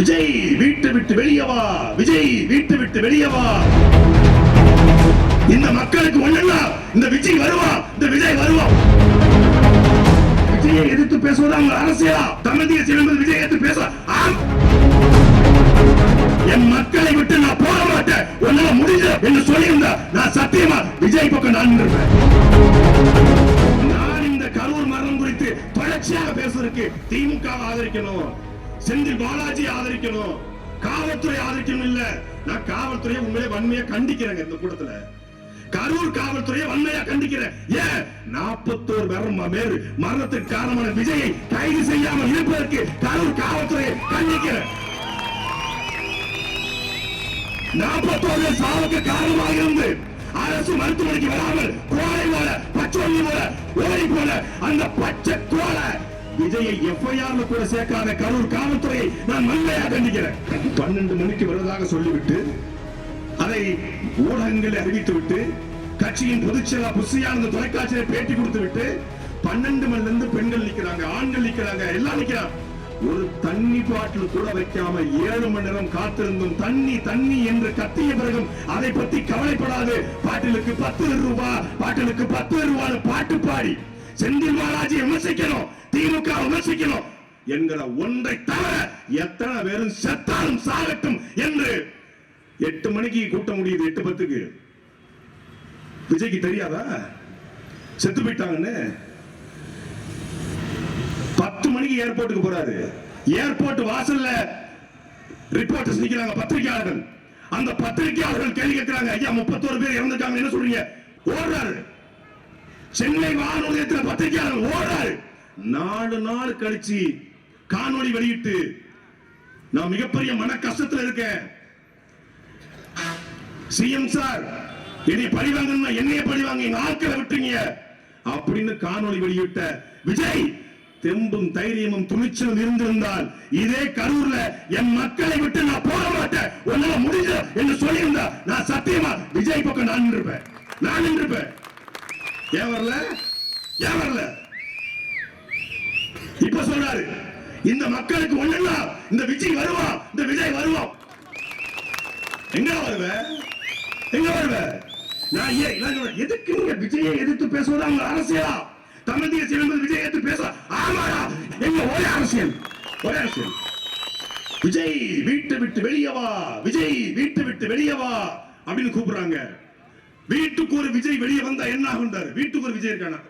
விஜய் வீட்டு விட்டு வெளியே வா, விஜய் வீட்டு விட்டு வெளியே வா. இந்த மக்களுக்கு ஒண்ணுன்னா இந்த விஜய் வருவான், இந்த விஜய் வருவான். விஜயை எதிர்த்து பேசுவது அவங்க அரசியலா? தமிழ் தேசியம் என்பது விஜய் எதிர்த்து பேச என் மக்களை விட்டு நான் போக மாட்டேன், உன்னால முடிஞ்ச என்று சொல்லியிருந்தா நான் சத்தியமா விஜய் பக்கம் நான் நிற்பேன். நான் இந்த கரூர் மரணம் குறித்து தொடர்ச்சியாக பேசுறதுக்கு திமுக ஆதரிக்கணும், செந்தில் பாலாஜி ஆதரிக்கணும், காவல்துறை ஆதரிக்கணும். இல்ல, நான் காவல்துறையை உண்மையிலே வன்மையா கண்டிக்கிறேங்க. இந்த கூட்டத்துல கரூர் காவல்துறையை வன்மையா கண்டிக்கிறேன். ஏன் 41 பேர் மரணத்துக்கு காரணமான விஜயை கைது செய்யாமல் இருப்பதற்கு கரூர் காவல்துறையை கண்டிக்கிறேன். 41 சாவுக்கு காரணமாக இருந்து அரசு மருத்துவமனைக்கு வராமல் கோலை போல பச்சோலி போல ஓடி போல அந்த பச்சை கோலை விஜயை எஃப்ஐஆர்ல கூட சேர்க்காத கரூர் காவல்துறையை நான் வன்மையாக கண்டிக்கிறேன். 12 மணிக்கு வருவதாக சொல்லிவிட்டு அதை ஊடகங்களை அறிவித்துவிட்டு கட்சியின் பொதுச்செயலாளர் புசியானந்த தொலைக்காட்சியை பேட்டி கொடுத்து விட்டு 12 மணில இருந்து பெண்கள் நிக்கிறாங்க, ஆண்கள் நிக்கிறாங்க, எல்லாம் நிக்கிறாங்க. ஒரு தண்ணி பாட்டில் கூட வைக்காம 7 மணி நேரம் காத்திருந்தும் தண்ணி தண்ணி என்று கத்திய பிறகும் அதை பத்தி கவலைப்படாது பாட்டிலுக்கு 10 ரூபாய், பாட்டிலுக்கு 10 ரூபாய் பாட்டு பாடி செந்தில் பாலாஜி விமர்சிக்கணும், திமுக விமர்சிக்கணும் என்கிற ஒன்றை தவிர எத்தனை பேரும் செத்தாலும் சாகட்டும் என்று 8 மணிக்கு கூட்டம் முடியுது. 8:10க்கு விஜய்க்கு தெரியாதா செத்து போயிட்டாங்கன்னு? 10 மணிக்கு ஏர்போர்ட்டுக்கு போறாரு. ஏர்போர்ட் வாசல்ல ரிப்போர்ட்டர்ஸ் நிக்கிறாங்க, பத்திரிகையாளர்கள். அந்த பத்திரிகையாளர்கள் கேள்வி கேட்கிறாங்க, ஐயா 31 பேர் இறந்துட்டாங்க என்ன சொல்றீங்க? ஓடுறாரு. சென்னை வானொலி நிலையத்தில் பத்திரிகையாளர்கள் ஓடுறாரு. 4 நாள் கழிச்சு காணொளி வெளியிட்டு நான் மிகப்பெரிய மன கஷ்டத்தில் இருக்கேன், சிஎம் சார் என்னை பழிவாங்க, என்னைய பழிவாங்க, எங்க ஆட்களை விட்டுங்க அப்படின்னு காணொளி வெளியிட்ட விஜய் தெம்பும் தைரியமும் துணிச்சலும் இருந்திருந்தால் இதே கரூர்ல என் மக்களை விட்டு நான் போக மாட்டேன், உன்னால முடிஞ்ச என்று சொல்லியிருந்தா நான் சத்தியமா விஜய் பக்கம் நான் நின்றுப்பேன், நான் நின்றுப்பேன். ஏன் வரல? ஏன் வரல? இப்ப சொல்றாரு இந்த மக்களுக்கு ஒண்ணுன்னா இந்த விஜய் வருவான், இந்த விஜய் வருவான். எங்க வருவ? எங்க வருவ? நான் எதுக்கு நீங்க விஜயை எதிர்த்து பேசுவது அவங்க அரசியலா? தமிழ் தேசியம் என்பது விஜய் எதிர்த்து பேச ஆமாடா, எங்க ஒரே அரசியல், ஒரே அரசியல். விஜய் வீட்டு விட்டு வெளியே வா, விஜய் வீட்டு விட்டு வெளியே வா அப்படின்னு கூப்பிடுறாங்க. வீட்டுக்கு ஒரு விஜய் வெளியே வந்தா என்ன ஆகுன்றாரு? வீட்டுக்கு ஒரு விஜய் இருக்கானா?